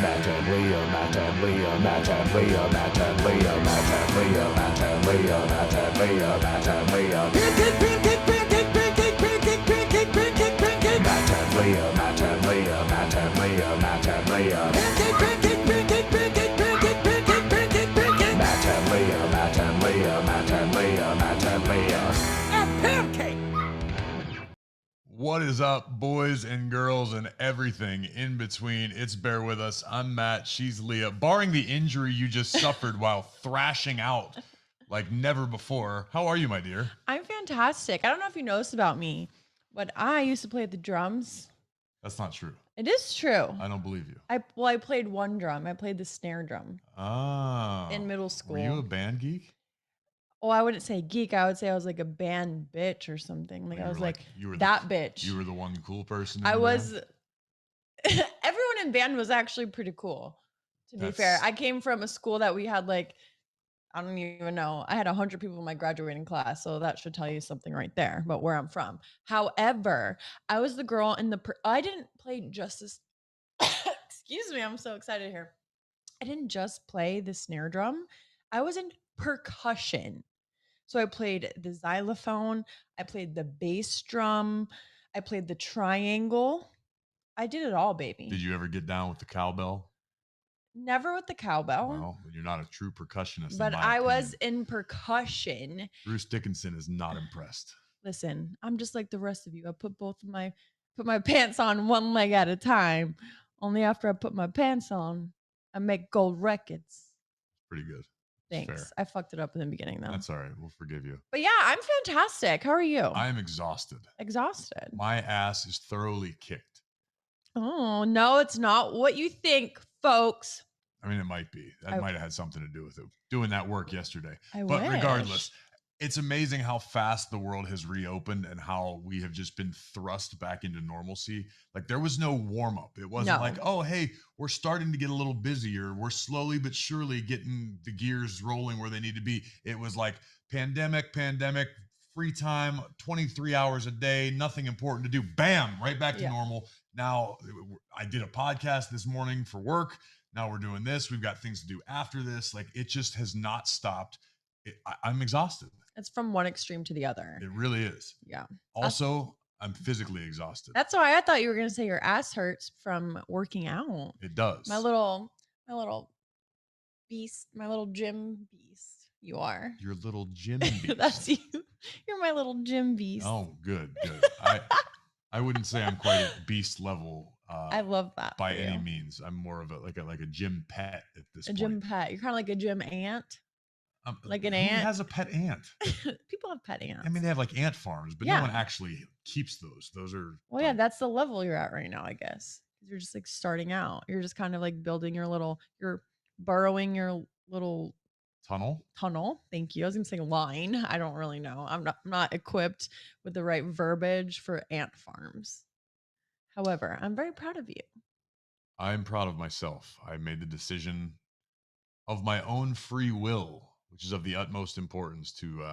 Matt and Leah, Matt and Leah, Matt and Leah, Matt and Leah, Matt and Leah, Matt and Leah, Matt and Leah, Matt and Leah. Matt and Leah, Matt and Leah, Matt and Leah, Matt and Leah. Matt and Leah, Matt and Leah, Matt and Leah, Matt and Leah. A pancake. What is up, boys and girls and everything in between? It's Bear With Us. I'm Matt. She's Leah. Barring the injury you just suffered while thrashing out like never before, how are you, my dear? I'm fantastic. I don't know if you noticed about me, but I used to play the drums. That's not true. It is true. I don't believe you. I played one drum. I played the snare drum. Oh. In middle school. Were you a band geek? Oh, I wouldn't say geek. I would say I was like a band bitch or something. Like I was like that bitch. You were the one cool person. I was. Everyone in band was actually pretty cool. To be fair, I came from a school that we had like, I don't even know. I had 100 people in my graduating class, so that should tell you something right there about where I'm from. However, I was the girl in the. I didn't play just this. Excuse me, I'm so excited here. I didn't just play the snare drum. I was in percussion. So I played the xylophone, I played the bass drum, I played the triangle. I did it all, baby. Did you ever get down with the cowbell? Never with the cowbell. Well, you're not a true percussionist. But I was in percussion. Bruce Dickinson is not impressed. Listen, I'm just like the rest of you. I put my pants on one leg at a time. Only after I put my pants on, I make gold records. Pretty good. Thanks. Fair. I fucked it up in the beginning though. That's all right. We'll forgive you. But yeah, I'm fantastic. How are you? I am exhausted. Exhausted. My ass is thoroughly kicked. Oh, no, it's not what you think, folks. I mean, it might be. That might have had something to do with it. Doing that work yesterday. But regardless, it's amazing how fast the world has reopened and how we have just been thrust back into normalcy. Like there was no warm up. It wasn't like, oh, hey, we're starting to get a little busier. We're slowly but surely getting the gears rolling where they need to be. It was like pandemic, free time, 23 hours a day, nothing important to do. Bam, right back to normal. Now I did a podcast this morning for work. Now we're doing this. We've got things to do after this. Like it just has not stopped. I'm exhausted. It's from one extreme to the other. It really is. Yeah. Also, I'm physically exhausted. That's why I thought you were going to say your ass hurts from working out. It does. My little beast, my little gym beast. You are. Your little gym beast. That's you. You're my little gym beast. Oh, good. I wouldn't say I'm quite at beast level. I love that by any means. I'm more of like a gym pet at this point. A gym pet. You're kind of like a gym ant. Like an ant. Who has a pet ant? People have pet ants. I mean, they have like ant farms, but no one actually keeps those. Those are. Well, yeah, that's the level you're at right now, I guess. You're just like starting out. You're just kind of like building you're burrowing your little tunnel. Thank you. I was gonna say line. I don't really know. I'm not equipped with the right verbiage for ant farms. However, I'm very proud of you. I'm proud of myself. I made the decision of my own free will, which is of the utmost importance, to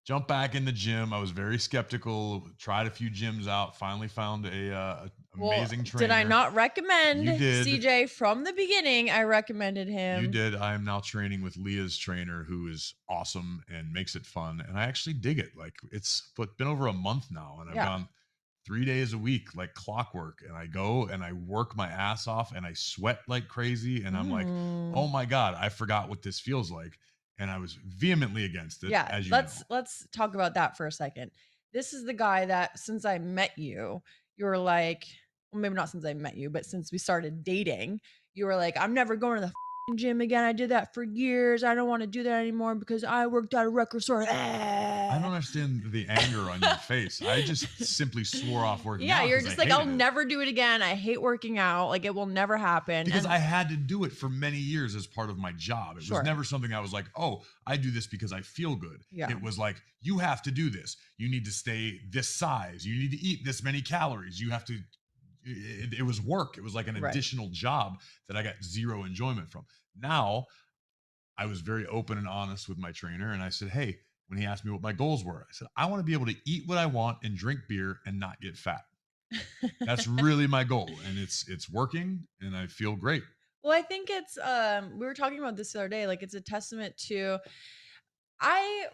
jump back in the gym. I was very skeptical, tried a few gyms out, finally found a amazing trainer. Did I not recommend You did. CJ from the beginning? I recommended him. You did. I am now training with Leah's trainer, who is awesome and makes it fun. And I actually dig it. Like it's been over a month now, and I've gone 3 days a week, like clockwork. And I go and I work my ass off and I sweat like crazy. And I'm like, oh my God, I forgot what this feels like. And I was vehemently against it. Yeah, as you let's talk about that for a second. This is the guy that since I met you, you were like, well, maybe not since I met you, but since we started dating, you were like, I'm never going to the gym again. I did that for years. I don't want to do that anymore because I worked at a record store. I don't understand the anger on your face. I just simply swore off working out. Yeah, you're just like, I'll never do it again. I hate working out. Like it will never happen. Because I had to do it for many years as part of my job. It was never something I was like, oh, I do this because I feel good. Yeah. It was like, you have to do this. You need to stay this size. You need to eat this many calories. You have to. It was work. It was like an additional job that I got zero enjoyment from. Now, I was very open and honest with my trainer. And I said, hey, when he asked me what my goals were, I said, I want to be able to eat what I want and drink beer and not get fat. That's really my goal. And it's working and I feel great. Well, I think it's we were talking about this the other day, like it's a testament to I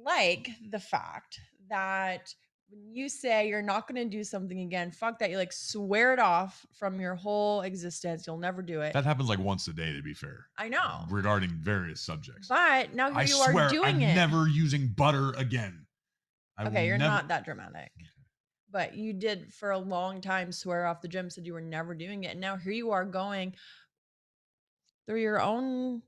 like the fact that when you say you're not going to do something again, fuck that, you like swear it off from your whole existence. You'll never do it. That happens like once a day, to be fair. I know. Regarding various subjects. But now here I you swear are doing I'm it. never using butter again. Okay, you're not that dramatic. But you did for a long time swear off the gym, said you were never doing it. And now here you are going through your own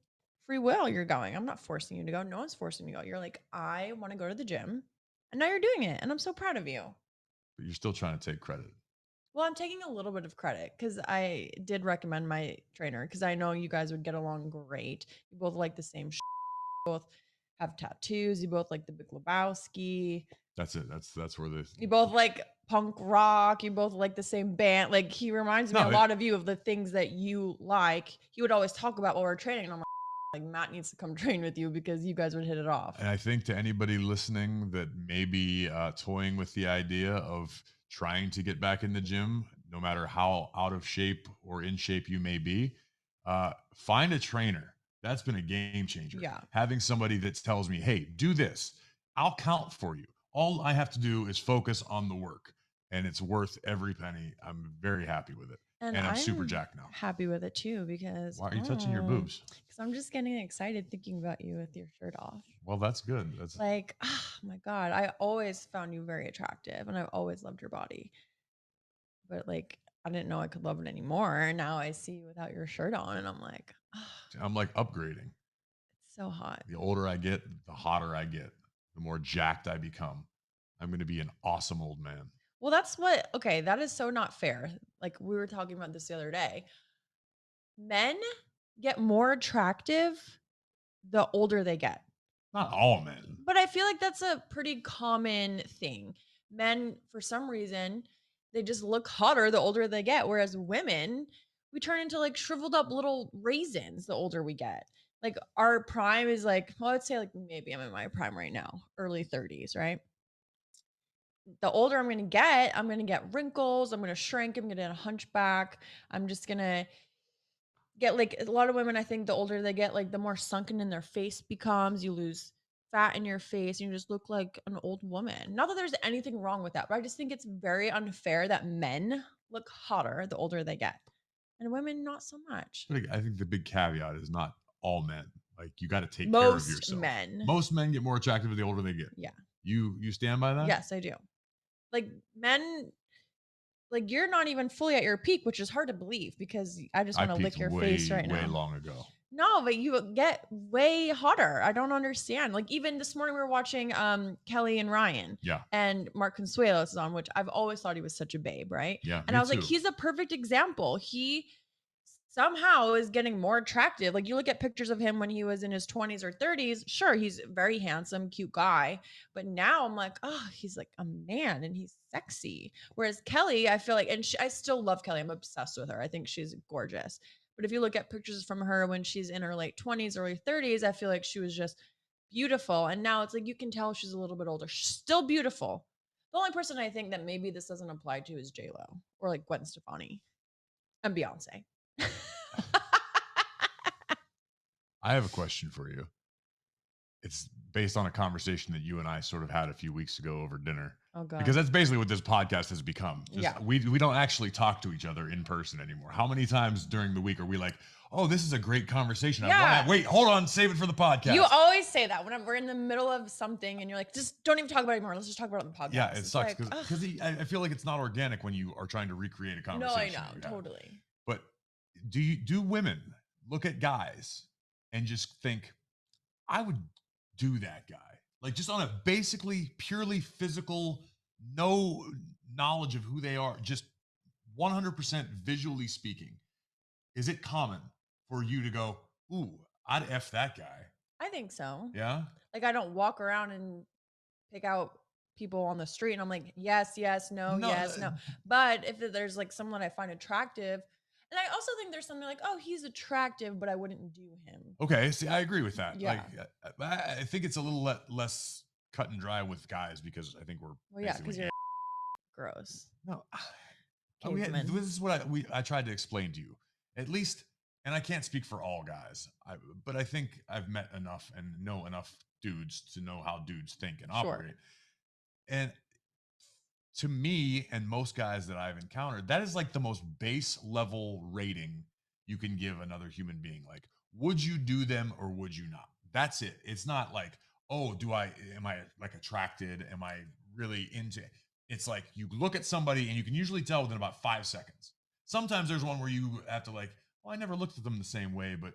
free will. You're going. I'm not forcing you to go. No one's forcing you to go. You're like, I want to go to the gym. And now you're doing it. And I'm so proud of you. But you're still trying to take credit. Well, I'm taking a little bit of credit because I did recommend my trainer because I know you guys would get along great. You both like the same shit. You both have tattoos. You both like the Big Lebowski. That's it. That's where you both like punk rock. You both like the same band. Like he reminds me a lot of you of the things that you like. He would always talk about while we're training. And I'm like, Matt needs to come train with you because you guys would hit it off. And I think to anybody listening that may be toying with the idea of trying to get back in the gym, no matter how out of shape or in shape you may be, find a trainer. That's been a game changer. Yeah. Having somebody that tells me, hey, do this. I'll count for you. All I have to do is focus on the work, and it's worth every penny. I'm very happy with it. And I'm super jacked now. Happy with it too because why are you touching your boobs? Because I'm just getting excited thinking about you with your shirt off. Well, that's good. That's like, oh my God, I always found you very attractive and I've always loved your body. But like, I didn't know I could love it anymore. And now I see you without your shirt on and I'm like, oh, I'm like upgrading. It's so hot. The older I get, the hotter I get, the more jacked I become. I'm going to be an awesome old man. Well, that's what, okay, that is so not fair. Like we were talking about this the other day. Men get more attractive the older they get. Not all men. But I feel like that's a pretty common thing. Men, for some reason, they just look hotter the older they get. Whereas women, we turn into like shriveled up little raisins the older we get. Like our prime is like, well, I'd say like maybe I'm in my prime right now, early 30s, right? The older I'm going to get wrinkles. I'm going to shrink. I'm going to get a hunchback. I'm just going to get like a lot of women. I think the older they get, like the more sunken in their face becomes. You lose fat in your face and you just look like an old woman. Not that there's anything wrong with that, but I just think it's very unfair that men look hotter the older they get and women not so much. But I think the big caveat is not all men. Like you got to take Most care of yourself. Most men get more attractive the older they get. Yeah. You stand by that? Yes, I do. Like men, like you're not even fully at your peak, which is hard to believe because I just want to lick your face right now. Way long ago. No, but you get way hotter. I don't understand. Like even this morning we were watching Kelly and Ryan. Yeah. And Mark Consuelos is on, which I've always thought he was such a babe, right? Yeah. And I was like, he's a perfect example. He somehow is getting more attractive. Like you look at pictures of him when he was in his 20s or 30s. Sure, he's a very handsome, cute guy. But now I'm like, oh, he's like a man and he's sexy. Whereas Kelly, I feel like, and I still love Kelly. I'm obsessed with her. I think she's gorgeous. But if you look at pictures from her when she's in her late 20s, early 30s, I feel like she was just beautiful. And now it's like you can tell she's a little bit older. She's still beautiful. The only person I think that maybe this doesn't apply to is J-Lo or like Gwen Stefani and Beyonce. I have a question for you. It's based on a conversation that you and I sort of had a few weeks ago over dinner. Oh God. Because that's basically what this podcast has become. Yeah. We don't actually talk to each other in person anymore. How many times during the week are we like, oh, this is a great conversation. Yeah. Wait, hold on, save it for the podcast. You always say that when we're in the middle of something and you're like, just don't even talk about it anymore. Let's just talk about it on the podcast. Yeah, it sucks because I feel like it's not organic when you are trying to recreate a conversation. No, I know, totally. But do women look at guys and just think, I would do that guy? Like just on a basically purely physical, no knowledge of who they are, just 100% visually speaking. Is it common for you to go, ooh, I'd F that guy? I think so. Yeah. Like I don't walk around and pick out people on the street and I'm like, yes, no, yes, no. But if there's like someone I find attractive, and I also think there's something like, oh, he's attractive, but I wouldn't do him. Okay, see, I agree with that. Yeah. Like, I think it's a little less cut and dry with guys because I think we're because you're gross. No, this is what I tried to explain to you. At least and I can't speak for all guys, but I think I've met enough and know enough dudes to know how dudes think and Sure. operate. And to me and most guys that I've encountered, that is like the most base level rating you can give another human being. Like, would you do them or would you not? That's it. It's not like, oh, am I like attracted? Am I really into it? It's like you look at somebody and you can usually tell within about 5 seconds. Sometimes there's one where you have to like, well, I never looked at them the same way, but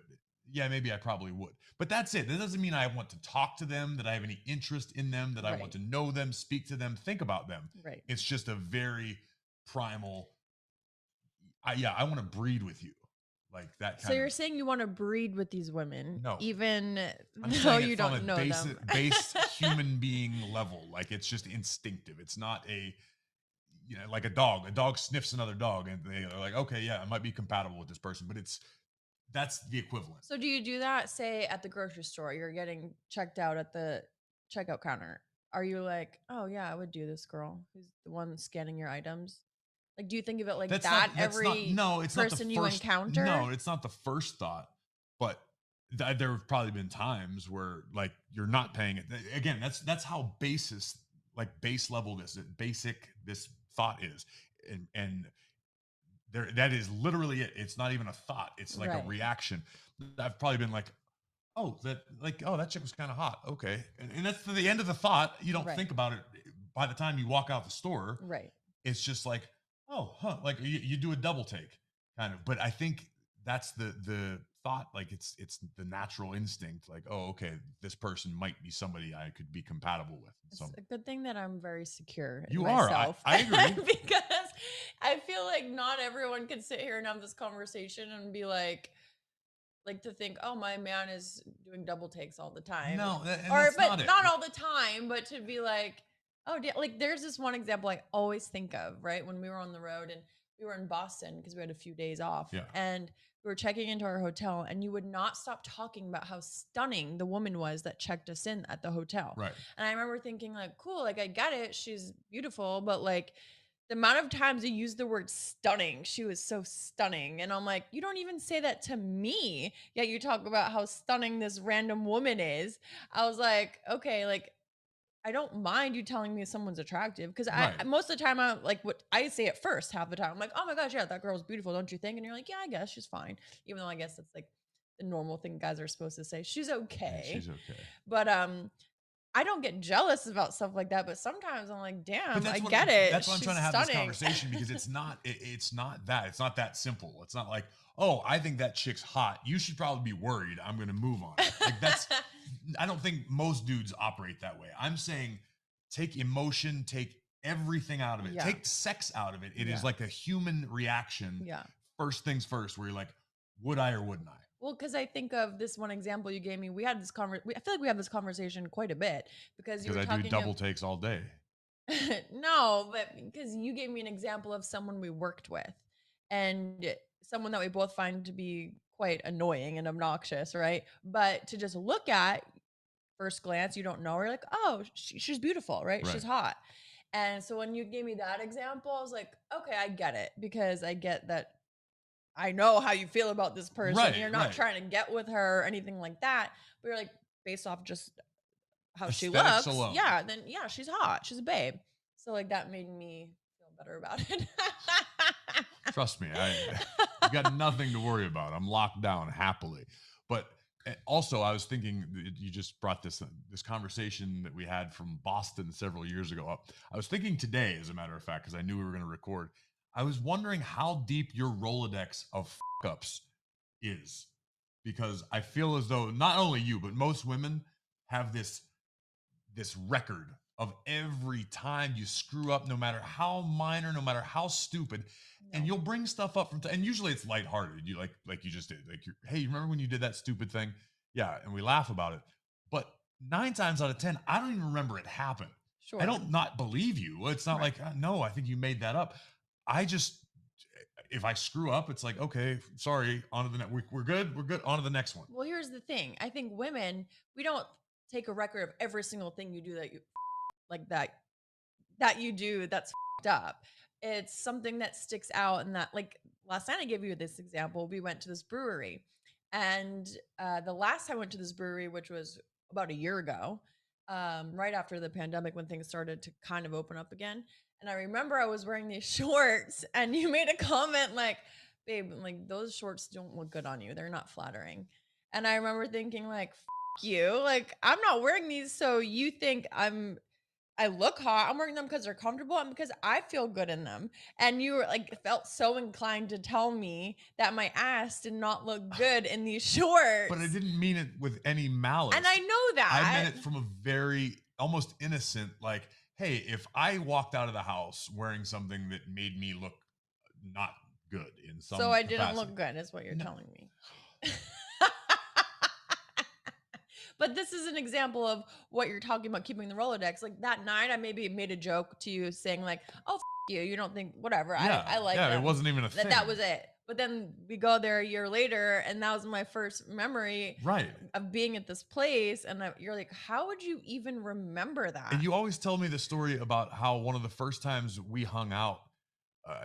yeah, maybe I probably would. But that's it. That doesn't mean I want to talk to them, that I have any interest in them, that I want to know them, speak to them, think about them. Right. It's just a very primal, I want to breed with you. Like that kind So you're saying you want to breed with these women, No. even I'm though saying you it from don't a know them. base human being level. Like it's just instinctive. It's not like a dog. A dog sniffs another dog and they're like, okay, yeah, I might be compatible with this person, but that's the equivalent. So do you do that, say, at the grocery store? You're getting checked out at the checkout counter. Are you like, oh yeah, I would do this girl who's the one scanning your items? Like, do you think of it like that every no, it's not the person you first, encounter? no, it's not the first thought, but there have probably been times where like you're not paying it. Again, that's how base level this thought is. And there, that is literally it. It's not even a thought. It's like a reaction. I've probably been like, oh, that chick was kind of hot. Okay. And that's to the end of the thought. You don't think about it by the time you walk out the store. Right. It's just like, oh, huh. Like you do a double take kind of, but I think that's the thought. Like it's the natural instinct. Like, oh, okay, this person might be somebody I could be compatible with. It's a good thing that I'm very secure in You myself. are. I agree. Because I feel like not everyone can sit here and have this conversation and be like to think, oh, my man is doing double takes all the time. No, but not all the time, but to be like, oh, like there's this one example I always think of, right? When we were on the road and we were in Boston because we had a few days off, and we were checking into our hotel, and you would not stop talking about how stunning the woman was that checked us in at the hotel. Right. And I remember thinking like, cool, like I get it, she's beautiful, but like the amount of times you use the word stunning, she was so stunning. And I'm like, you don't even say that to me, yet you talk about how stunning this random woman is. I was like, okay, like I don't mind you telling me someone's attractive, because I most of the time I'm like, what I say it first half the time. I'm like, oh my gosh, yeah, that girl's beautiful, don't you think? And you're like, yeah, I guess she's fine. Even though I guess that's like the normal thing guys are supposed to say. She's okay. Yeah, she's okay. But I don't get jealous about stuff like that, but sometimes I'm like, damn, I get it. That's why I'm trying to have this stunning. conversation, because it's not that simple. It's not like, oh, I think that chick's hot, you should probably be worried, I'm going to move on. Like I don't think most dudes operate that way. I'm saying take emotion, take everything out of it, take sex out of it. It is like a human reaction. Yeah. First things first, where you're like, would I or wouldn't I? Well, because I think of this one example you gave me. We had this I feel like we have this conversation quite a bit because you were talking. Because I do double takes all day. No, but because you gave me an example of someone we worked with, and someone that we both find to be quite annoying and obnoxious, right? But to just look at first glance, you don't know her, like, oh, she's beautiful, right? She's hot. And so when you gave me that example, I was like, okay, I get it, because I get that. I know how you feel about this person. You're not trying to get with her or anything like that. But you're like, based off just how Aesthetics she looks. alone. Yeah, then yeah, she's hot. She's a babe. So like that made me feel better about it. Trust me, I got nothing to worry about. I'm locked down happily. But also, I was thinking, you just brought this conversation that we had from Boston several years ago up. I was thinking today, as a matter of fact, because I knew we were going to record. I was wondering how deep your Rolodex of ups is, because I feel as though not only you, but most women have this record of every time you screw up, no matter how minor, no matter how stupid, and you'll bring stuff up and usually it's lighthearted. You like you just did, like, hey, you remember when you did that stupid thing? Yeah, and we laugh about it. But 9 times out of 10, I don't even remember it happened. Sure. I don't not believe you. It's not like, no, I think you made that up. If I screw up, it's like, okay, sorry, on to the next. We're good. We're good. On to the next one. Well, here's the thing. I think women, we don't take a record of every single thing you do that you like that you do that's up. It's something that sticks out, and that like last night I gave you this example. We went to this brewery, and the last time I went to this brewery, which was about a year ago, right after the pandemic when things started to kind of open up again. And I remember I was wearing these shorts, and you made a comment like, babe, like those shorts don't look good on you. They're not flattering. And I remember thinking like, you, like I'm not wearing these so you think I look hot. I'm wearing them because they're comfortable and because I feel good in them. And you were like felt so inclined to tell me that my ass did not look good in these shorts. But I didn't mean it with any malice. And I know that. I meant it from a very almost innocent, like, hey, if I walked out of the house wearing something that made me look not good in some So I capacity, didn't look good is what you're telling me. But this is an example of what you're talking about, keeping the Rolodex. Like that night, I maybe made a joke to you saying like, oh, you, you don't think, whatever. Yeah, I like yeah, them. it wasn't even a thing. That was it. But then we go there a year later, and that was my first memory of being at this place. And you're like, how would you even remember that? And you always tell me the story about how one of the first times we hung out,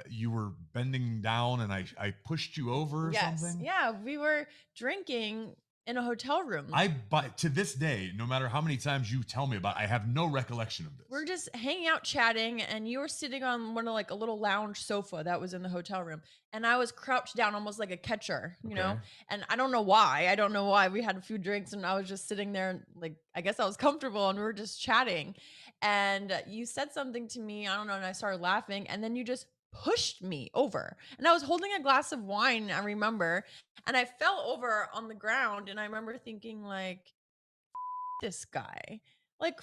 you were bending down and I pushed you over or something. Yeah, we were drinking in a hotel room. To this day, no matter how many times you tell me about it, I have no recollection of this. We're just hanging out chatting, and you were sitting on one of like a little lounge sofa that was in the hotel room, and I was crouched down almost like a catcher, you know. And I don't know why we had a few drinks and I was just sitting there, like I guess I was comfortable, and we were just chatting, and you said something to me, I don't know, and I started laughing, and then you just pushed me over, and I was holding a glass of wine, I remember, and I fell over on the ground, and I remember thinking like, this guy, like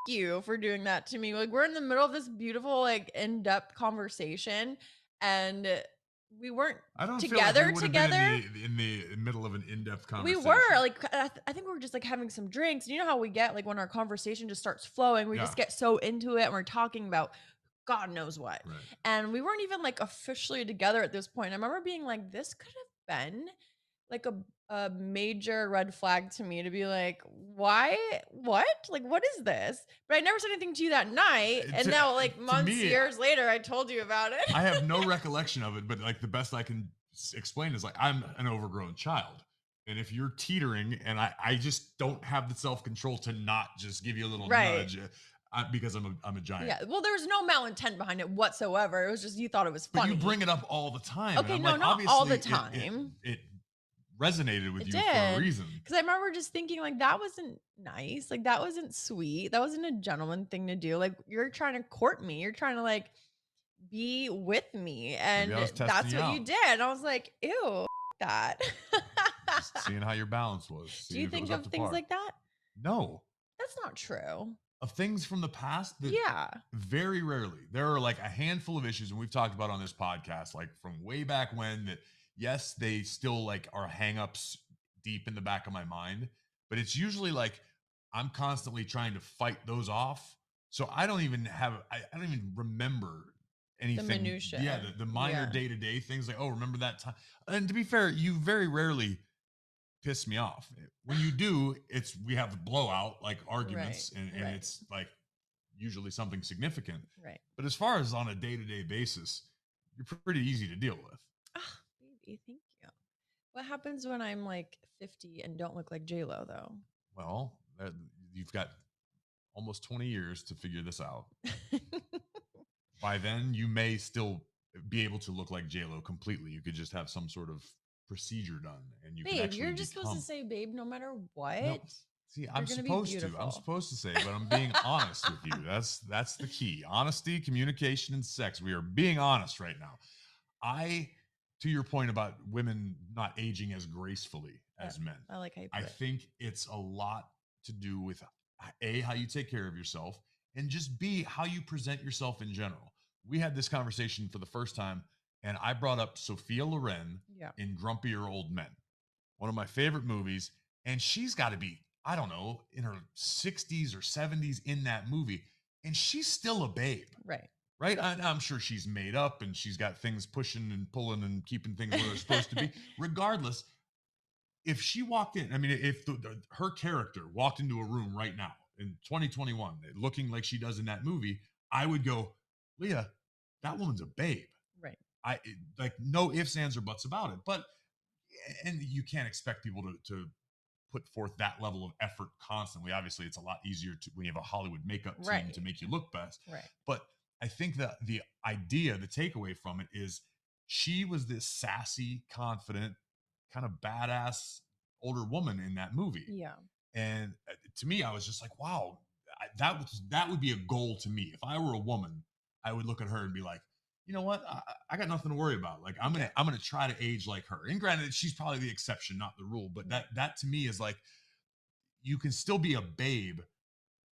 you for doing that to me. Like we're in the middle of this beautiful, like in-depth conversation, and we weren't together. In the middle of an in-depth conversation. We were like, I think we were just like having some drinks. You know how we get like when our conversation just starts flowing, we just get so into it, and we're talking about God knows what. Right. And we weren't even like officially together at this point. I remember being like, this could have been like a major red flag to me, to be like, why, what, like, what is this? But I never said anything to you that night. And now like months, years later, I told you about it. I have no recollection of it, but like the best I can explain is like, I'm an overgrown child. And if you're teetering and I just don't have the self-control to not just give you a little nudge because I'm a giant. Yeah. Well, there was no malintent behind it whatsoever. It was just, you thought it was funny. But you bring it up all the time. Okay. No, like, not all the time. It resonated with you for a reason. Because I remember just thinking like, that wasn't nice. Like that wasn't sweet. That wasn't a gentleman thing to do. Like you're trying to court me. You're trying to like be with me. And that's what you did. And I was like, ew, that. Just seeing how your balance was. Do you think of things like that? No. That's not true. Of things from the past? Very rarely. There are like a handful of issues, and we've talked about on this podcast, like from way back when, that yes, they still like are hangups deep in the back of my mind, but it's usually like I'm constantly trying to fight those off. So I don't even remember anything. The minutia. Yeah, the minor day-to-day things like, oh, remember that time? And to be fair, you very rarely piss me off. When you do, we have a blowout, like arguments, and it's like usually something significant. Right. But as far as on a day-to-day basis, you're pretty easy to deal with. Baby, thank you. What happens when I'm like 50 and don't look like J-Lo though? Well, you've got almost 20 years to figure this out. By then, you may still be able to look like J-Lo completely. You could just have some sort of procedure done, and you. Babe, you're just supposed to say, "Babe," no matter what. No, see, I'm supposed to. I'm supposed to say, but I'm being honest with you. That's the key: honesty, communication, and sex. We are being honest right now. To your point about women not aging as gracefully as men, I like how you put it. I think it's a lot to do with A, how you take care of yourself, and just B, how you present yourself in general. We had this conversation for the first time, and I brought up Sophia Loren in Grumpier Old Men, one of my favorite movies, and she's got to be, I don't know, in her 60s or 70s in that movie, and she's still a babe. Right? I'm sure she's made up and she's got things pushing and pulling and keeping things where they're supposed to be. Regardless, if she walked in, I mean, if her character walked into a room right now in 2021, looking like she does in that movie, I would go, Leah, that woman's a babe. Right. like no ifs, ands, or buts about it. But and you can't expect people to put forth that level of effort constantly. Obviously, it's a lot easier to when you have a Hollywood makeup team Right. to make you look best. Right. But I think that the idea, the takeaway from it is she was this sassy, confident, kind of badass older woman in that movie. Yeah. And to me, I was just like, wow, that would be a goal to me. If I were a woman, I would look at her and be like, you know what? I got nothing to worry about. Like I'm gonna try to age like her. And granted, she's probably the exception, not the rule. But that to me is like, you can still be a babe.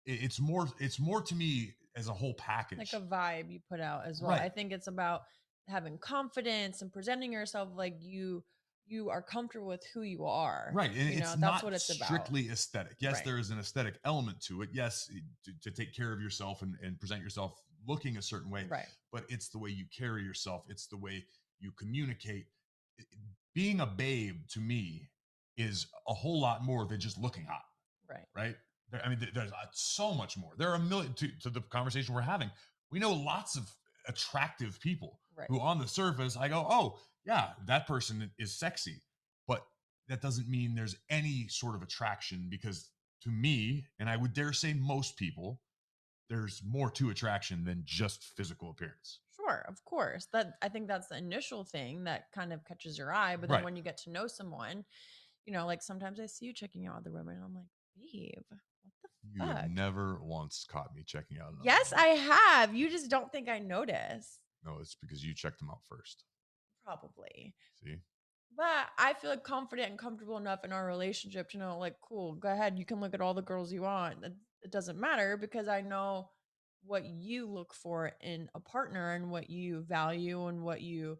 It's more to me as a whole package, like a vibe you put out as well. Right. I think it's about having confidence and presenting yourself like you are comfortable with who you are. Right. And you know, it's that's not what it's strictly aesthetic. Yes, Right. there is an aesthetic element to it. Yes, to take care of yourself and present yourself looking a certain way. Right. But it's the way you carry yourself. It's the way you communicate. Being a babe to me is a whole lot more than just looking hot. Right. Right. I mean, there's so much more. There are a million to the conversation we're having. We know lots of attractive people Right. who on the surface, I go, oh yeah, that person is sexy. But that doesn't mean there's any sort of attraction, because to me, and I would dare say most people, there's more to attraction than just physical appearance. Sure, of course. That I think that's the initial thing that kind of catches your eye. But then Right. when you get to know someone, you know, like sometimes I see you checking out other women and I'm like, babe, what the You fuck? have never once caught me checking out another Yes, woman. I have. You just don't think I notice. No, it's because you checked them out first. Probably. See? But I feel like confident and comfortable enough in our relationship to know, like, cool, go ahead. You can look at all the girls you want. It doesn't matter because I know what you look for in a partner and what you value and what you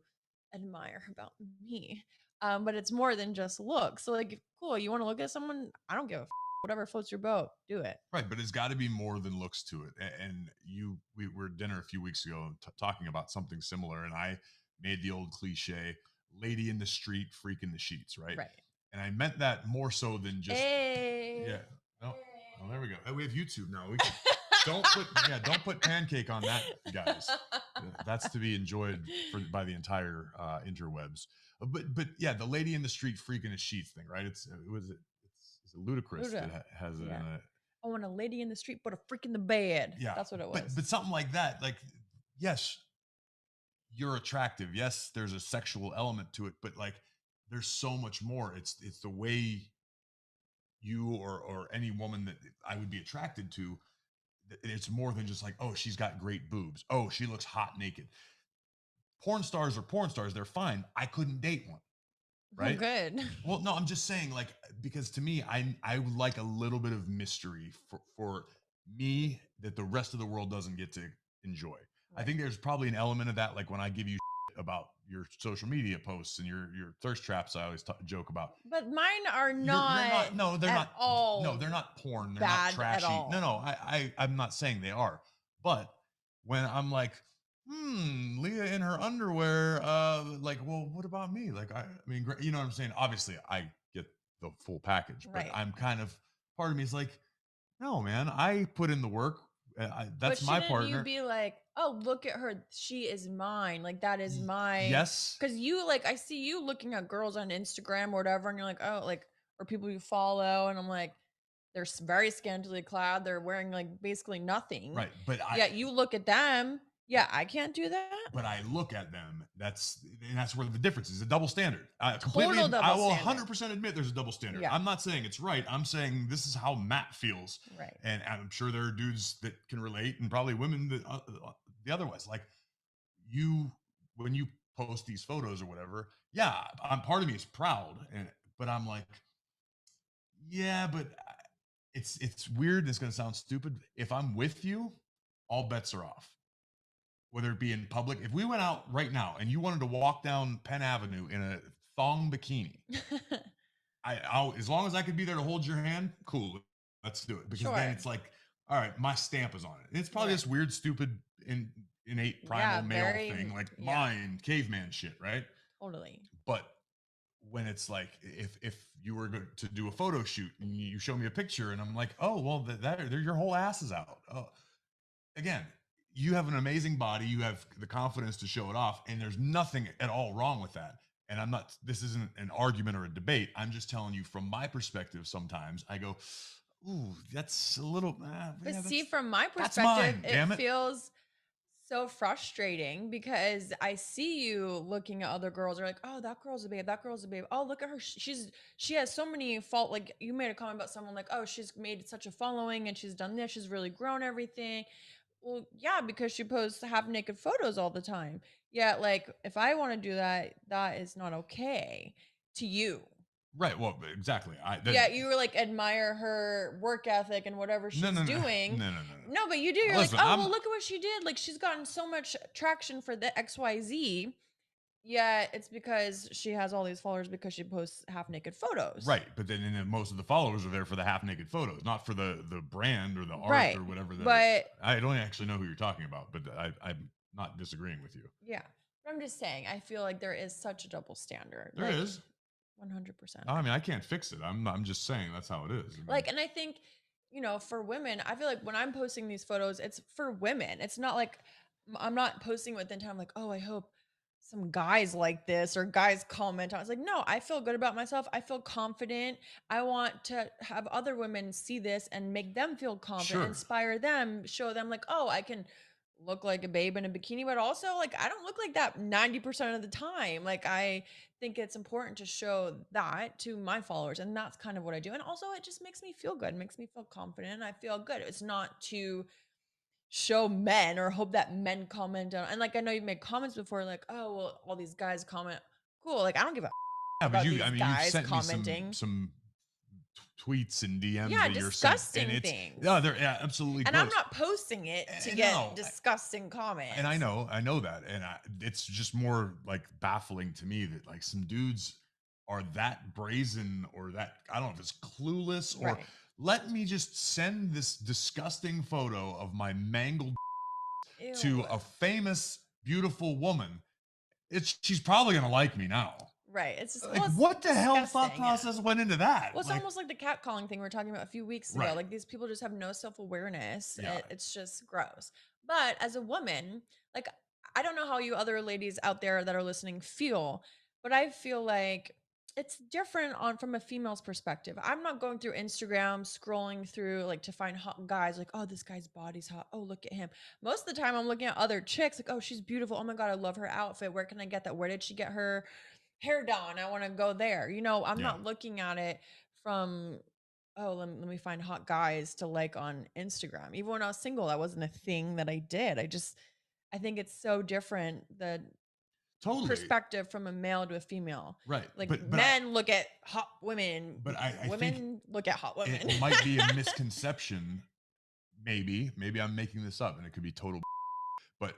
admire about me. But it's more than just looks. So, like, cool, you want to look at someone? I don't give a whatever floats your boat. Do it. Right, but it's got to be more than looks to it. And we were at dinner a few weeks ago talking about something similar, and I made the old cliche, lady in the street, freak in the sheets, right? Right. And I meant that more so than just Hey. Oh, there we go. We have YouTube now. We can, don't put pancake on that, guys. That's to be enjoyed by the entire interwebs. But yeah, the lady in the street, freak in the sheets thing, right? It's ludicrous that has it in it. I want a lady in the street, but a freak in the bed. Yeah, that's what it was. But something like that, like, yes, you're attractive. Yes, there's a sexual element to it, but like, there's so much more. It's the way you or any woman that I would be attracted to. It's more than just like, oh, she's got great boobs. Oh, she looks hot naked. Porn stars are porn stars. They're fine. I couldn't date one. Right. Oh, good. Well, no, I'm just saying, like, because to me, I would like a little bit of mystery for me that the rest of the world doesn't get to enjoy. Right. I think there's probably an element of that, like when I give you about your social media posts and your thirst traps, I always joke about. But mine are not. No, they're not. All no, they're not porn. They're bad not trashy. at all. No, I'm not saying they are. But when I'm like, Leah in her underwear, like, well, what about me? Like, I mean, you know what I'm saying? Obviously, I get the full package, but Right. I'm kind of, part of me is like, no, man, I put in the work. That's my partner. You be like, oh, look at her, she is mine. Like, that is mine. Yes. Because you, like, I see you looking at girls on Instagram or whatever, and you're like, oh, like, or people you follow, and I'm like, they're very scantily clad. They're wearing like basically nothing. Right. But you look at them. Yeah, I can't do that. But I look at them. That's where the difference is. A double standard. I will 100% admit there's a double standard. Yeah. I'm not saying it's right. I'm saying this is how Matt feels. Right. And I'm sure there are dudes that can relate, and probably women that the otherwise. Like, when you post these photos or whatever, yeah, part of me is proud, but I'm like, yeah, but it's weird. And it's going to sound stupid. If I'm with you, all bets are off. Whether it be in public, if we went out right now and you wanted to walk down Penn Avenue in a thong bikini, I'll as long as I could be there to hold your hand, cool, let's do it. Because then it's like, all right, my stamp is on it. And it's probably this weird, stupid, innate primal male thing, like mine, caveman shit, right? Totally. But when it's like, if you were to do a photo shoot and you show me a picture and I'm like, oh, well, your whole ass is out. Oh, again, you have an amazing body. You have the confidence to show it off, and there's nothing at all wrong with that. And I'm not, this isn't an argument or a debate. I'm just telling you from my perspective. Sometimes I go, ooh, that's a little, But yeah, see, from my that's perspective, mine, damn it. feels so frustrating because I see you looking at other girls. Are like, oh, that girl's a babe. That girl's a babe. Oh, look at her. She has so many fault. Like you made a comment about someone like, oh, she's made such a following and she's done this. She's really grown everything. Well, yeah, because she posts half naked photos all the time. Yeah, like if I want to do that, that is not okay to you. Right. Well, exactly. Yeah, you were like admire her work ethic and whatever she's doing. No. No, but you do. You're Listen, like, oh, well, look at what she did. Like she's gotten so much traction for the XYZ. Yeah, it's because she has all these followers because she posts half naked photos. Right. But then most of the followers are there for the half naked photos, not for the brand or the art Right. or whatever. But I don't actually know who you're talking about, but I'm not disagreeing with you. Yeah. But I'm just saying, I feel like there is such a double standard. There is. 100%. I mean, I can't fix it. I'm just saying that's how it is. I mean, Like, and I think, you know, for women, I feel like when I'm posting these photos, it's for women. It's not like I'm not posting with intent. I'm like, oh, I hope some guys like this or guys comment on it. It's like, no, I feel good about myself. I feel confident. I want to have other women see this and make them feel confident, Sure. inspire them, show them like, oh, I can look like a babe in a bikini, but also like I don't look like that 90% of the time. Like I think it's important to show that to my followers, and that's kind of what I do. And also it just makes me feel good, makes me feel confident. I feel good. It's not to show men or hope that men comment on. And like I know you've made comments before, like, oh well, all these guys comment. Cool. Like I don't give a yeah, but about these you've guys sent commenting. me some tweets and DMs Yeah, that you're sent, disgusting and things. no, they're absolutely And gross. I'm not posting it to No, get disgusting comments. And I know that, and it's just more like baffling to me that like some dudes are that brazen or that I don't know if it's clueless or Right. let me just send this disgusting photo of my mangled Ew. to a famous beautiful woman. She's probably gonna like me now. Right. It's just Like, well, it's what the hell thought disgusting, yeah. process went into that? Well, it's Like, almost like the catcalling thing we were talking about a few weeks ago. Right. Like these people just have no self-awareness. Yeah. It's just gross. But as a woman, like I don't know how you other ladies out there that are listening feel, but I feel like it's different on from a female's perspective. I'm not going through Instagram scrolling through like to find hot guys like, oh, this guy's body's hot. Oh, look at him. Most of the time I'm looking at other chicks like, oh, she's beautiful. Oh my God, I love her outfit. Where can I get that? Where did she get her hair done? I want to go there. You know, I'm Yeah. not looking at it from, oh, let me find hot guys to like on Instagram. Even when I was single, that wasn't a thing that I did. I think it's so different the totally perspective from a male to a female. right. Like but men look at hot women, But I women think look at hot women. it might be a misconception. Maybe I'm making this up, and it could be total. But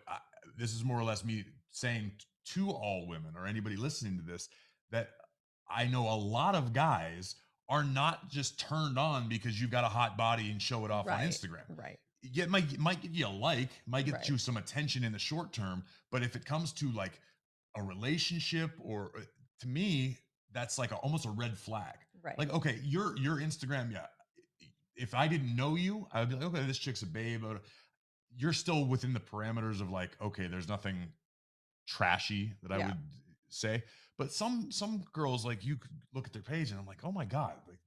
this is more or less me saying to all women or anybody listening to this that I know a lot of guys are not just turned on because you've got a hot body and show it off on Instagram. Right. Yeah, it might give you a like, might get Right. you some attention in the short term, but if it comes to like a relationship or to me, that's like almost a red flag. Right. Like, okay, your Instagram, yeah. If I didn't know you, I'd be like, okay, this chick's a babe. You're still within the parameters of like, okay, there's nothing trashy that I would say. But some girls, like you could look at their page and I'm like, oh my God, like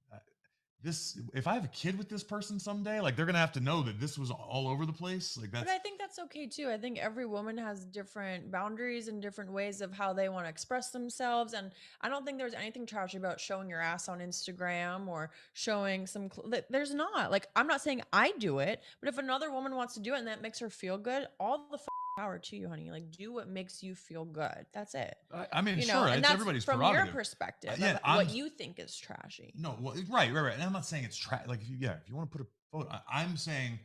this, if I have a kid with this person someday, like they're gonna have to know that this was all over the place. Like that's But I think that's okay too. I think every woman has different boundaries and different ways of how they want to express themselves. And I don't think there's anything trashy about showing your ass on Instagram or showing some, there's not. Like, I'm not saying I do it, but if another woman wants to do it and that makes her feel good, all the power to you, honey. Like, do what makes you feel good. That's it. I mean, You know, sure, and it's that's everybody's from prerogative. your perspective, Yeah, of what you think is trashy. No, well, right. And I'm not saying it's like if you want to put a photo, I'm saying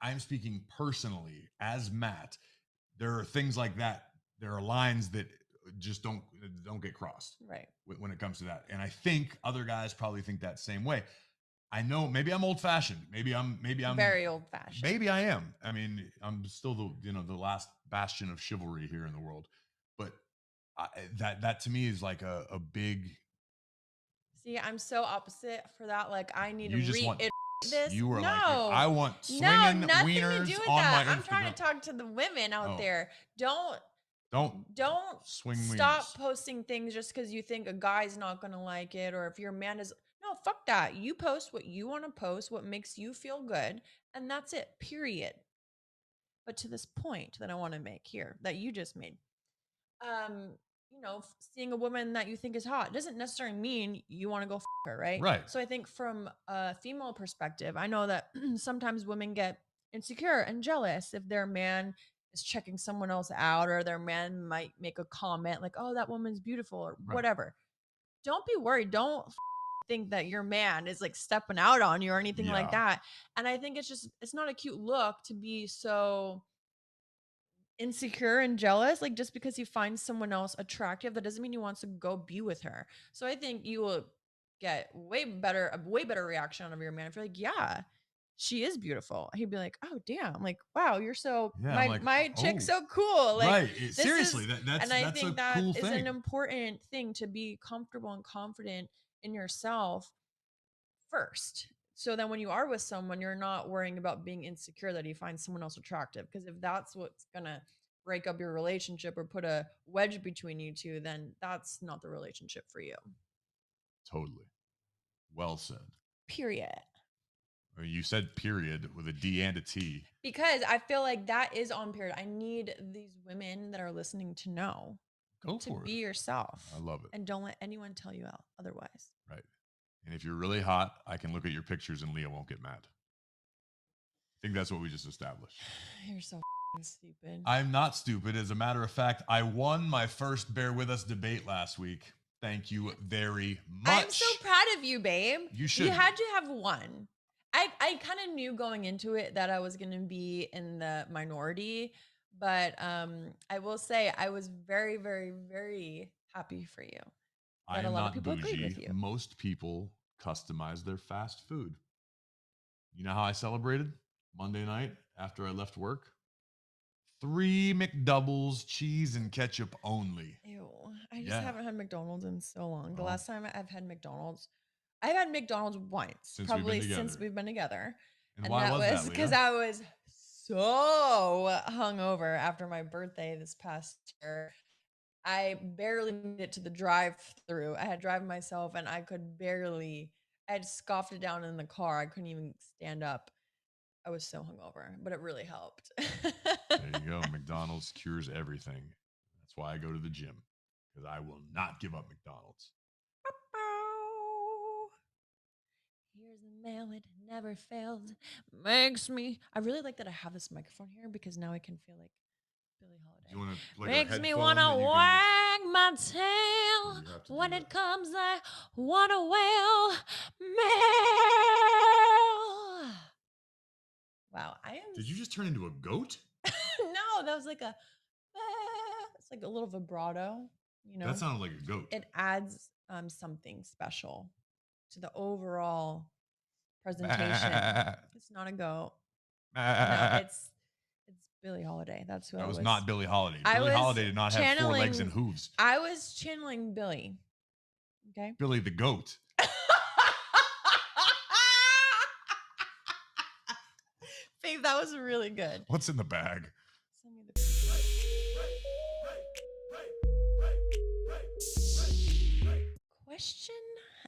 I'm speaking personally as Matt. There are things like that. There are lines that just don't get crossed. Right. When it comes to that, and I think other guys probably think that same way. I know maybe I'm old fashioned. Maybe I'm very old fashioned. Maybe I am. I mean, I'm still the last bastion of chivalry here in the world. But that to me is like a big. See, I'm so opposite for that. Like, I need You to just want this. You were no, like, I want swinging nothing wieners to do with on that. my I'm trying Instagram. to talk to the women out there. Don't swing stop wieners. posting things just because you think a guy's not going to like it, or if your man is. No, fuck that. You post what you want to post, what makes you feel good, and that's it. Period. But to this point that I want to make here, that you just made, seeing a woman that you think is hot doesn't necessarily mean you want to go her, right? Right. So I think from a female perspective, I know that sometimes women get insecure and jealous if their man is checking someone else out, or their man might make a comment like, oh, that woman's beautiful, or whatever. Don't be worried. Don't think that your man is like stepping out on you or anything like that. And I think it's not a cute look to be so insecure and jealous. Like, just because he finds someone else attractive, that doesn't mean he wants to go be with her. So I think you will get a way better reaction out of your man if you're like, yeah, she is beautiful. He'd be like, oh damn, like, wow, you're so my chick's so cool. Like, seriously, that's I think a cool is thing. an important thing, to be comfortable and confident in yourself first. So then when you are with someone, you're not worrying about being insecure that he finds someone else attractive. Because if that's what's going to break up your relationship or put a wedge between you two, then that's not the relationship for you. Totally. Well said. Period. You said period with a D and a T. Because I feel like that is on period. I need these women that are listening to know. Go for it. Be yourself. I love it. And don't let anyone tell you otherwise. Right. And if you're really hot, I can look at your pictures and Leah won't get mad. I think that's what we just established. You're so stupid. I'm not stupid. As a matter of fact, I won my first Bear With Us debate last week. Thank you very much. I'm so proud of you, babe. You should. You had to have won. I kind of knew going into it that I was going to be in the minority, but I will say I was very, very, very happy for you. I am not bougie. Most people customize their fast food. You know how I celebrated Monday night after I left work? 3 McDoubles, cheese and ketchup only. Ew. I just haven't had McDonald's in so long. The last time I've had McDonald's once, since we've been together. And why was that? Because I was so hungover after my birthday this past year. I barely made it to the drive-through. I had to drive myself, and I had scoffed it down in the car. I couldn't even stand up. I was so hungover, but it really helped. There you go. McDonald's cures everything. That's why I go to the gym, because I will not give up McDonald's. Here's the mail, it never failed. Makes me. I really like that I have this microphone here, because now I can feel like Billie Holiday. You want to, like, makes me wanna wag my tail. When it comes, I wanna wail. Mail. Wow, Did you just turn into a goat? No, that was like it's like a little vibrato. You know, that sounded like a goat. It adds something special to the overall presentation. It's not a goat. No, it's Billie Holiday. That's who I was. That was not Billie Holiday. Billie Holiday did not have 4 legs and hooves. I was channeling Billy. Okay. Billy the goat. Babe, that was really good. What's in the bag? Send me the question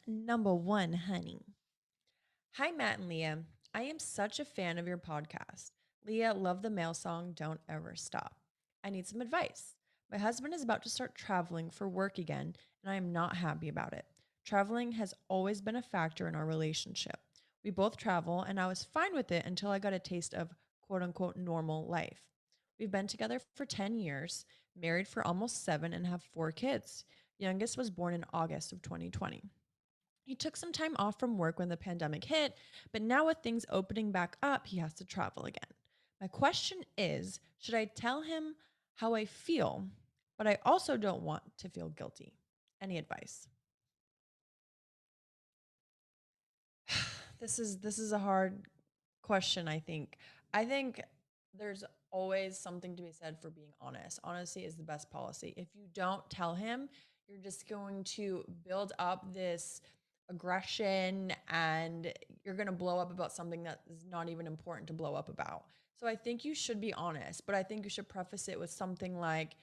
number 1, honey. Hi, Matt and Leah. I am such a fan of your podcast. Leah, love the mail song, Don't Ever Stop. I need some advice. My husband is about to start traveling for work again, and I am not happy about it. Traveling has always been a factor in our relationship. We both travel, and I was fine with it until I got a taste of quote-unquote normal life. We've been together for 10 years, married for almost 7, and have 4 kids. Youngest was born in August of 2020. He took some time off from work when the pandemic hit, but now with things opening back up, he has to travel again. My question is, should I tell him how I feel, but I also don't want to feel guilty? Any advice? This is a hard question, I think. I think there's always something to be said for being honest. Honesty is the best policy. If you don't tell him, you're just going to build up this aggression, and you're going to blow up about something that is not even important to blow up about. So I think you should be honest, but I think you should preface it with something like,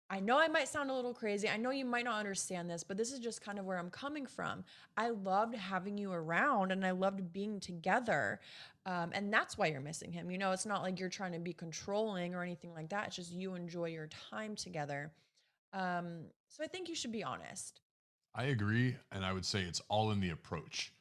I know I might sound a little crazy. I know you might not understand this, but this is just kind of where I'm coming from. I loved having you around and I loved being together. And that's why you're missing him. You know, it's not like you're trying to be controlling or anything like that. It's just you enjoy your time together. So I think you should be honest. I agree. And I would say it's all in the approach.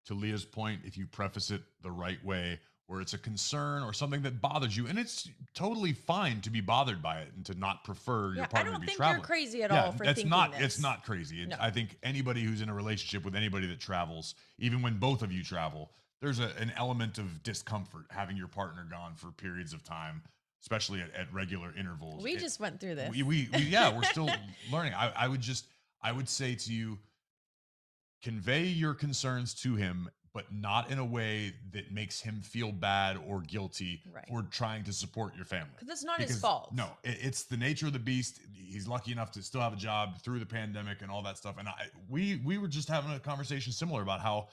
To Leah's point, if you preface it the right way, where it's a concern or something that bothers you, and it's totally fine to be bothered by it and to not prefer your partner to be traveling. I don't think you're crazy at all for thinking this. It's not crazy. I think anybody who's in a relationship with anybody that travels, even when both of you travel, there's an element of discomfort having your partner gone for periods of time, especially at regular intervals. We just went through this. We're still learning. I would say to you, convey your concerns to him, but not in a way that makes him feel bad or guilty for trying to support your family. Because it's not his fault. No, it's the nature of the beast. He's lucky enough to still have a job through the pandemic and all that stuff. And we were just having a conversation similar about how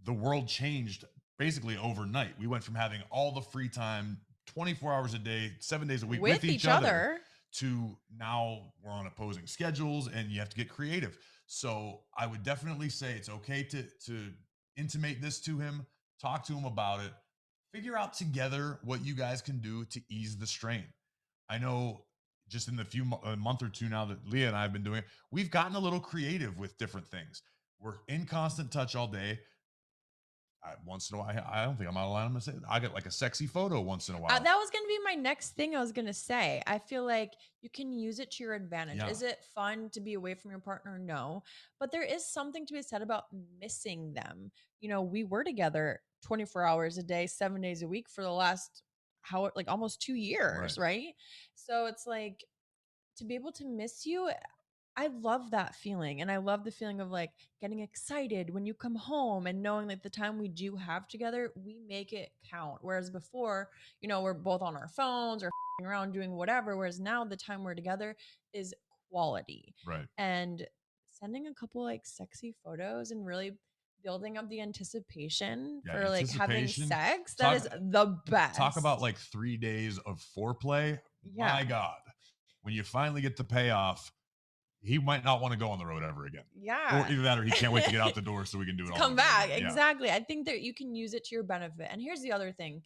the world changed basically overnight. We went from having all the free time, 24 hours a day, 7 days a week with each other, to now we're on opposing schedules and you have to get creative. So I would definitely say it's okay to intimate this to him, talk to him about it, figure out together what you guys can do to ease the strain. I know just in the a month or two now that Leah and I have been doing it, we've gotten a little creative with different things. We're in constant touch all day. Once in a while, I don't think I'm out of line. I'm going to say I get like a sexy photo once in a while. That was going to be my next thing I was going to say. I feel like you can use it to your advantage. Yeah. Is it fun to be away from your partner? No. But there is something to be said about missing them. You know, we were together 24 hours a day, 7 days a week for the last, almost 2 years, right? So it's like, to be able to miss you, I love that feeling. And I love the feeling of like getting excited when you come home and knowing that the time we do have together, we make it count. Whereas before, you know, we're both on our phones or around doing whatever. Whereas now the time we're together is quality. Right. And sending a couple like sexy photos and really building up the anticipation for like having sex. That is the best. Talk about like 3 days of foreplay. Yeah. My God. When you finally get the payoff, he might not want to go on the road ever again. Yeah. Or either that or he can't wait to get out the door so we can do it all. Come back. Exactly. Yeah. I think that you can use it to your benefit. And here's the other thing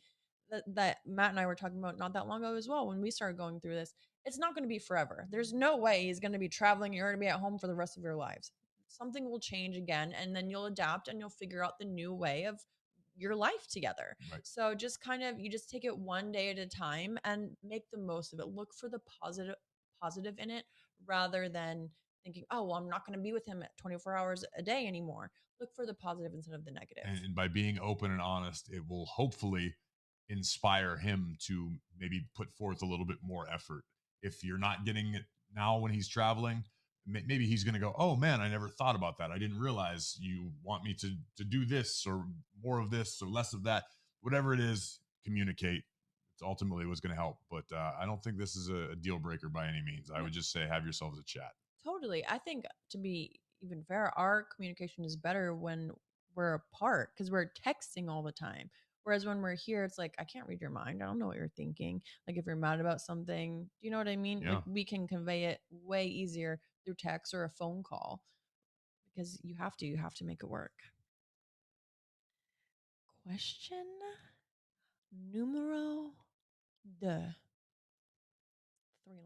that Matt and I were talking about not that long ago as well. When we started going through this, it's not going to be forever. There's no way he's going to be traveling. You're going to be at home for the rest of your lives. Something will change again. And then you'll adapt and you'll figure out the new way of your life together. Right. So just you just take it one day at a time and make the most of it. Look for the positive in it, rather than thinking, oh, well, I'm not going to be with him at 24 hours a day anymore. Look for the positive instead of the negative. And by being open and honest, it will hopefully inspire him to maybe put forth a little bit more effort. If you're not getting it now when he's traveling, maybe he's going to go, oh man, I never thought about that. I didn't realize you want me to do this or more of this or less of that. Whatever it is, communicate. It's ultimately what's going to help. But I don't think this is a deal breaker by any means. I would just say have yourselves a chat. Totally. I think, to be even fair, our communication is better when we're apart because we're texting all the time. Whereas when we're here, it's like, I can't read your mind. I don't know what you're thinking. Like if you're mad about something, do you know what I mean? Yeah. Like we can convey it way easier through text or a phone call because you have to make it work. Question numero 2. 3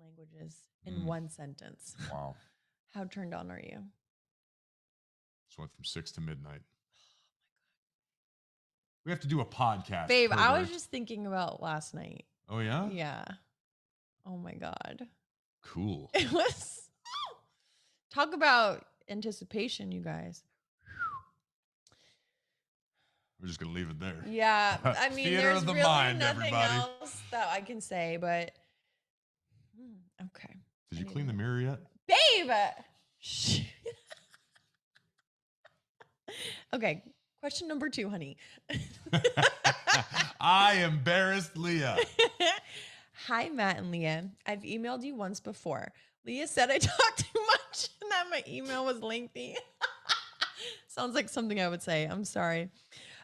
languages in one sentence. Wow. How turned on are you? Just went from 6 to midnight. We have to do a podcast. Babe, I was just thinking about last night. Oh, yeah? Yeah. Oh, my God. Cool. It was. Talk about anticipation, you guys. We're just going to leave it there. Yeah. I mean, there's really nothing else that I can say, but okay. Did you clean the mirror yet? Babe! Okay. Question number 2, honey. I embarrassed Leah. Hi, Matt and Leah. I've emailed you once before. Leah said I talked too much and that my email was lengthy. Sounds like something I would say. I'm sorry.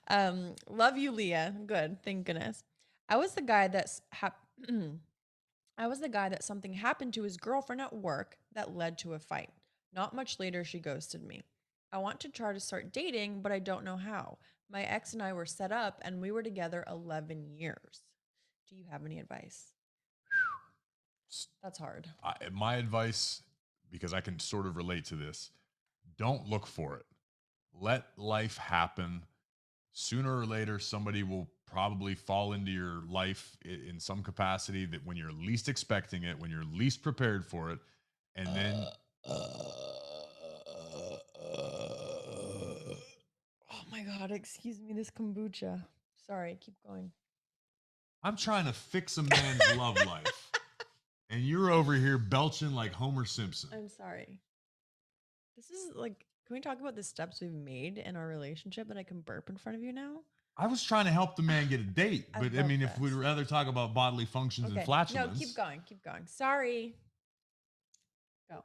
Love you, Leah. Good. Thank goodness. I was the guy that's I was the guy that something happened to his girlfriend at work that led to a fight. Not much later, she ghosted me. I want to try to start dating, but I don't know how. My ex and I were set up and we were together 11 years. Do you have any advice? That's hard. My advice, because I can sort of relate to this, don't look for it. Let life happen. Sooner or later, somebody will probably fall into your life in some capacity that when you're least expecting it, when you're least prepared for it, and then Oh my God, excuse me, this kombucha. Sorry, keep going. I'm trying to fix a man's love life, and you're over here belching like Homer Simpson. I'm sorry. This is like, can we talk about the steps we've made in our relationship that I can burp in front of you now? I was trying to help the man get a date, but I mean, if we'd rather talk about bodily functions and flatulence. No, keep going. Sorry. Go.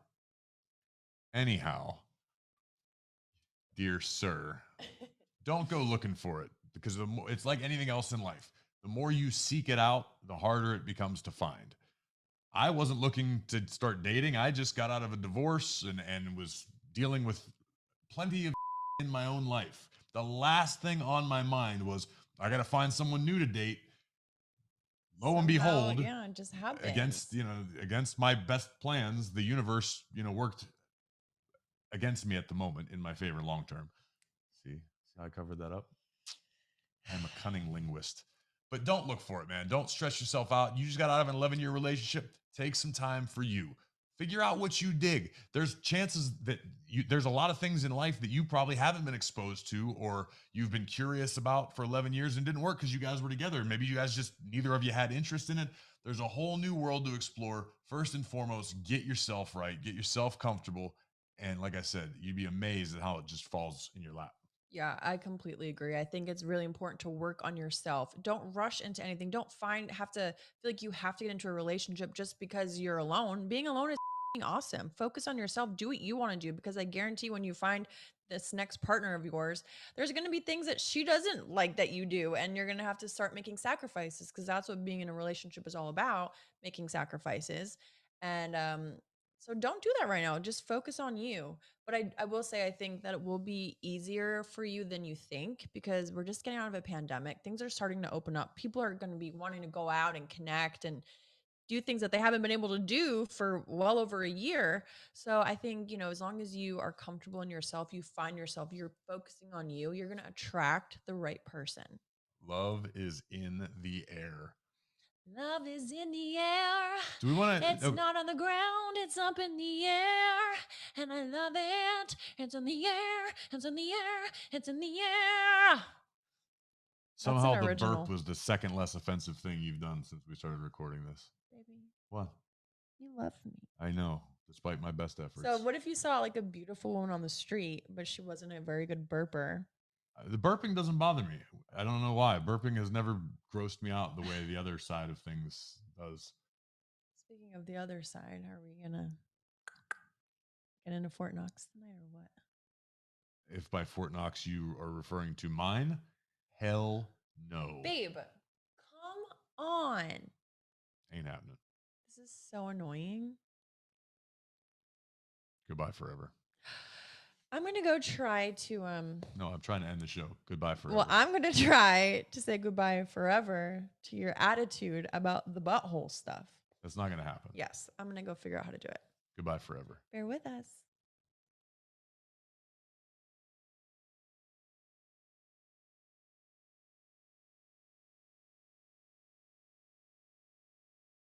Anyhow, dear sir, don't go looking for it, because it's like anything else in life. The more you seek it out, the harder it becomes to find. I wasn't looking to start dating. I just got out of a divorce and was dealing with plenty of in my own life. The last thing on my mind was I got to find someone new to date. Lo and behold, yeah, it just happened. Against my best plans, the universe, worked against me at the moment in my favor long term. See how I covered that up? I'm a cunning linguist. But don't look for it, man. Don't stress yourself out. You just got out of an 11-year relationship. Take some time for you. Figure out what you dig. There's chances that there's a lot of things in life that you probably haven't been exposed to, or you've been curious about for 11 years and didn't work because you guys were together. Maybe you guys just, neither of you had interest in it. There's a whole new world to explore. First and foremost, get yourself right, get yourself comfortable. And like I said, you'd be amazed at how it just falls in your lap. Yeah, I completely agree. I think it's really important to work on yourself. Don't rush into anything. Don't have to feel like you have to get into a relationship just because you're alone. Being alone is awesome. Focus on yourself. Do what you want to do, because I guarantee when you find this next partner of yours, there's going to be things that she doesn't like that you do, and you're going to have to start making sacrifices, because that's what being in a relationship is all about, making sacrifices. And so don't do that right now. Just focus on you. But I will say, I think that it will be easier for you than you think, because we're just getting out of a pandemic. Things are starting to open up. People are going to be wanting to go out and connect and do things that they haven't been able to do for well over a year. So I think, as long as you are comfortable in yourself, you find yourself, you're focusing on you, you're going to attract the right person. Love is in the air. Love is in the air. Do we want to? It's not on the ground. It's up in the air. And I love it. It's in the air. It's in the air. It's in the air. Somehow the burp was the second less offensive thing you've done since we started recording this. Baby. What? You love me. I know, despite my best efforts. So what if you saw like a beautiful woman on the street, but she wasn't a very good burper? The burping doesn't bother me. I don't know why. Burping has never grossed me out the way the other side of things does. Speaking of the other side, are we going to get into Fort Knox tonight or what? If by Fort Knox you are referring to mine, hell no. Babe, come on. Ain't happening. This is so annoying. Goodbye forever. I'm going to go try to No, I'm trying to end the show. Goodbye forever. Well, I'm going to try to say goodbye forever to your attitude about the butthole stuff. That's not going to happen. Yes, I'm going to go figure out how to do it. Goodbye forever. Bear with us.